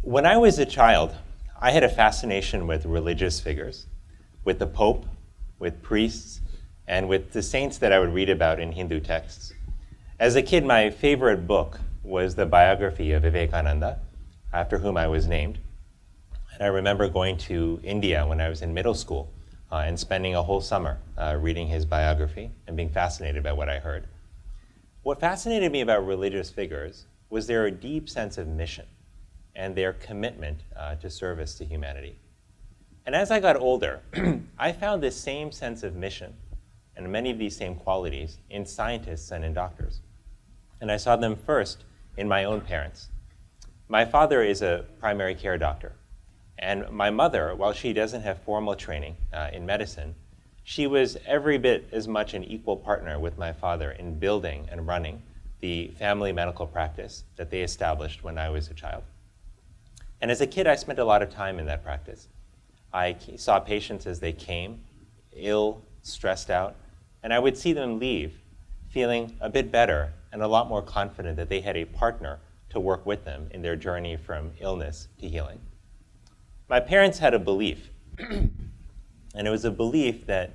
When I was a child, I had a fascination with religious figures, with the Pope, with priests, and with the saints that I would read about in Hindu texts. As a kid, my favorite book was the biography of Vivekananda, after whom I was named. And I remember going to India when I was in middle school and spending a whole summer reading his biography and being fascinated by what I heard. What fascinated me about religious figures was their deep sense of mission and their commitment to service to humanity. And as I got older, I found this same sense of mission and many of these same qualities in scientists and in doctors. And I saw them first in my own parents. My father is a primary care doctor. And my mother, while she doesn't have formal training in medicine, she was every bit as much an equal partner with my father in building and running the family medical practice that they established when I was a child. And as a kid, I spent a lot of time in that practice. I saw patients as they came, ill, stressed out, and I would see them leave feeling a bit better and a lot more confident that they had a partner to work with them in their journey from illness to healing. My parents had a belief, and it was a belief that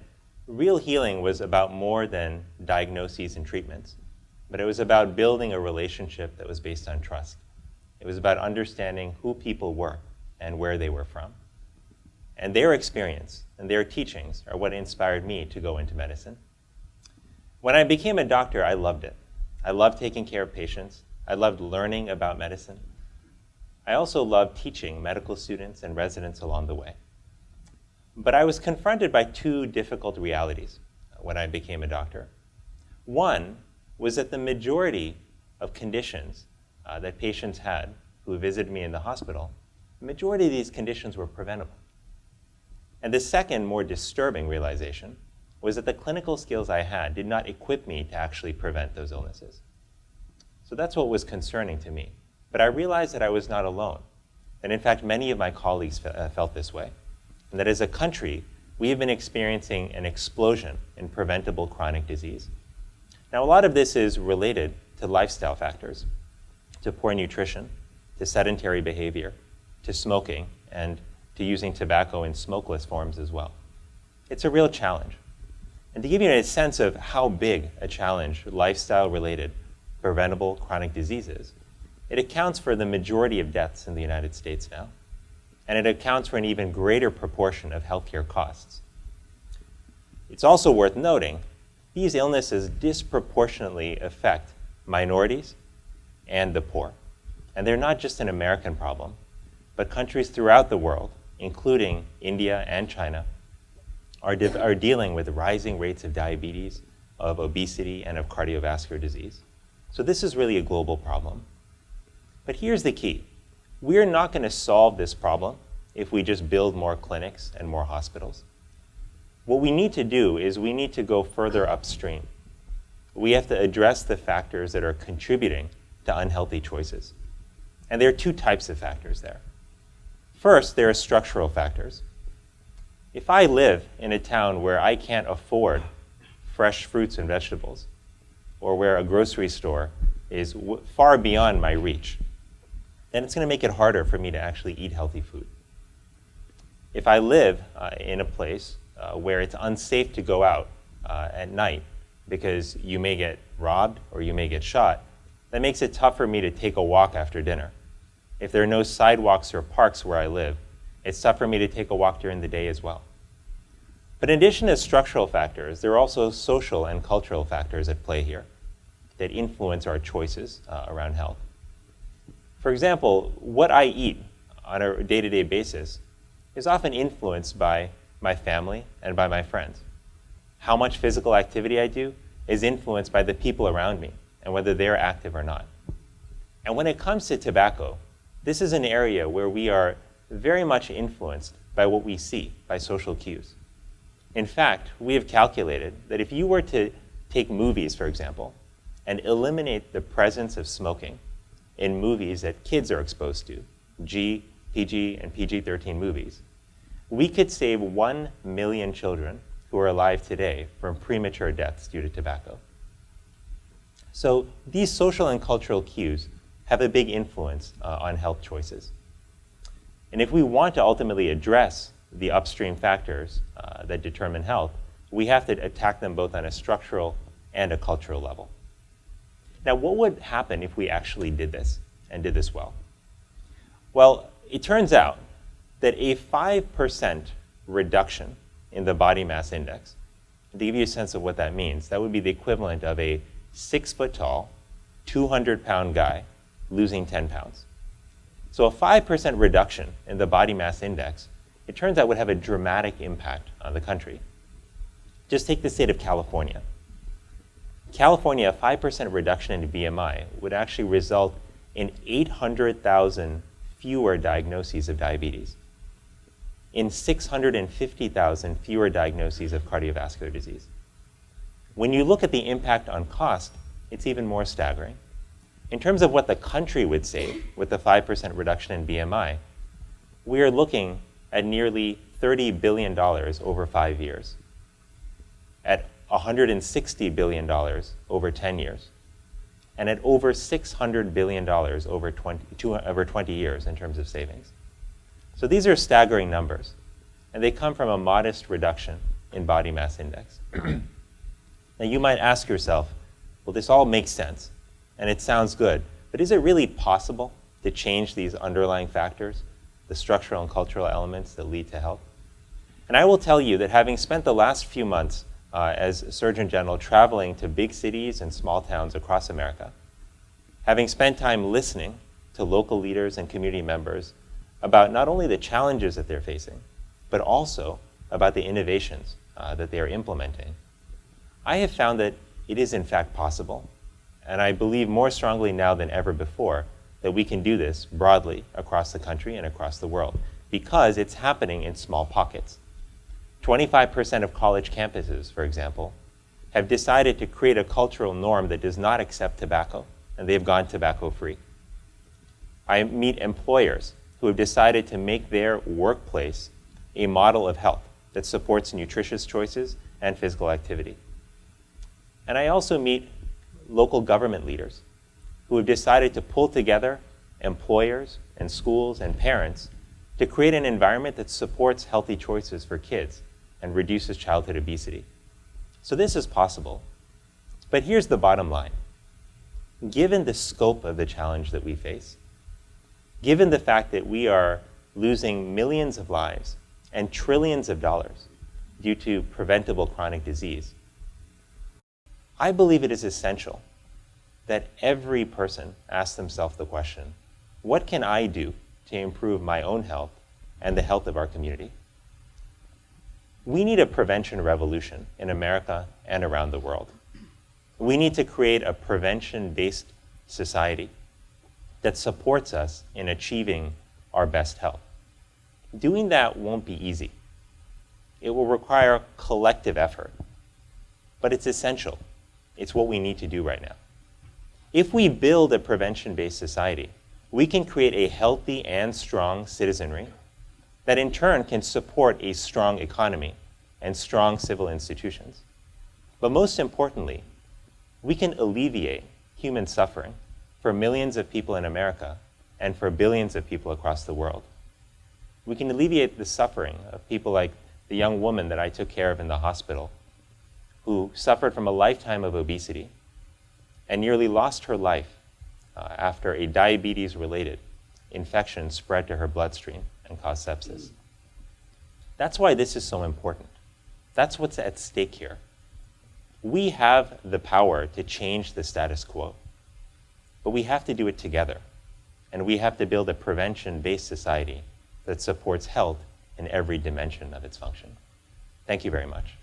real healing was about more than diagnoses and treatments, but it was about building a relationship that was based on trust. It was about understanding who people were and where they were from. And their experience and their teachings are what inspired me to go into medicine. When I became a doctor, I loved it. I loved taking care of patients. I loved learning about medicine. I also loved teaching medical students and residents along the way. But I was confronted by two difficult realities when I became a doctor. One was that the majority of conditions that patients had who visited me in the hospital, the majority of these conditions were preventable. And the second, more disturbing realization was that the clinical skills I had did not equip me to actually prevent those illnesses. So that's what was concerning to me. But I realized that I was not alone. And in fact, many of my colleagues felt this way. And that as a country, we have been experiencing an explosion in preventable chronic disease. Now, a lot of this is related to lifestyle factors, to poor nutrition, to sedentary behavior, to smoking, and to using tobacco in smokeless forms as well. It's a real challenge. And to give you a sense of how big a challenge lifestyle-related preventable chronic disease is, it accounts for the majority of deaths in the United States now, and it accounts for an even greater proportion of healthcare costs. It's also worth noting, these illnesses disproportionately affect minorities and the poor. And they're not just an American problem, but countries throughout the world, including India and China, are dealing with rising rates of diabetes, of obesity, and of cardiovascular disease. So this is really a global problem. But here's the key. We're not going to solve this problem if we just build more clinics and more hospitals. What we need to do is we need to go further upstream. We have to address the factors that are contributing to unhealthy choices. And there are two types of factors there. First, there are structural factors. If I live in a town where I can't afford fresh fruits and vegetables, or where a grocery store is far beyond my reach, then it's going to make it harder for me to actually eat healthy food. If I live in a place where it's unsafe to go out at night because you may get robbed or you may get shot, that makes it tough for me to take a walk after dinner. If there are no sidewalks or parks where I live, it's tough for me to take a walk during the day as well. But in addition to structural factors, there are also social and cultural factors at play here that influence our choices around health. For example, what I eat on a day-to-day basis is often influenced by my family and by my friends. How much physical activity I do is influenced by the people around me and whether they're active or not. And when it comes to tobacco, this is an area where we are very much influenced by what we see, by social cues. In fact, we have calculated that if you were to take movies, for example, and eliminate the presence of smoking in movies that kids are exposed to, G, PG, and PG-13 movies, we could save 1 million children who are alive today from premature deaths due to tobacco. So these social and cultural cues have a big influence on health choices. And if we want to ultimately address the upstream factors that determine health, we have to attack them both on a structural and a cultural level. Now, what would happen if we actually did this and did this well? Well, it turns out that a 5% reduction in the body mass index, to give you a sense of what that means, that would be the equivalent of a 6-foot-tall, 200-pound guy losing 10 pounds. So a 5% reduction in the body mass index, it turns out would have a dramatic impact on the country. Just take the state of California. California, a 5% reduction in BMI would actually result in 800,000 fewer diagnoses of diabetes, in 650,000 fewer diagnoses of cardiovascular disease. When you look at the impact on cost, it's even more staggering. In terms of what the country would save with the 5% reduction in BMI, we are looking at nearly $30 billion over 5 years, at $160 billion over 10 years, and at over $600 billion over 20 years in terms of savings. So these are staggering numbers, and they come from a modest reduction in body mass index. Now you might ask yourself, well, this all makes sense, and it sounds good, but is it really possible to change these underlying factors, the structural and cultural elements that lead to health? And I will tell you that having spent the last few months as Surgeon General traveling to big cities and small towns across America, having spent time listening to local leaders and community members about not only the challenges that they're facing, but also about the innovations that they are implementing, I have found that it is in fact possible, and I believe more strongly now than ever before that we can do this broadly across the country and across the world, because it's happening in small pockets. 25% of college campuses, for example, have decided to create a cultural norm that does not accept tobacco, and they've gone tobacco-free. I meet employers who have decided to make their workplace a model of health that supports nutritious choices and physical activity. And I also meet local government leaders who have decided to pull together employers and schools and parents to create an environment that supports healthy choices for kids and reduces childhood obesity. So this is possible. But here's the bottom line. Given the scope of the challenge that we face, given the fact that we are losing millions of lives and trillions of dollars due to preventable chronic disease, I believe it is essential that every person ask themselves the question, what can I do to improve my own health and the health of our community? We need a prevention revolution in America and around the world. We need to create a prevention-based society that supports us in achieving our best health. Doing that won't be easy. It will require collective effort, but it's essential. It's what we need to do right now. If we build a prevention-based society, we can create a healthy and strong citizenry that in turn can support a strong economy and strong civil institutions. But most importantly, we can alleviate human suffering for millions of people in America and for billions of people across the world. We can alleviate the suffering of people like the young woman that I took care of in the hospital who suffered from a lifetime of obesity and nearly lost her life after a diabetes-related infection spread to her bloodstream and caused sepsis. That's why this is so important. That's what's at stake here. We have the power to change the status quo, but we have to do it together, and we have to build a prevention-based society that supports health in every dimension of its function. Thank you very much.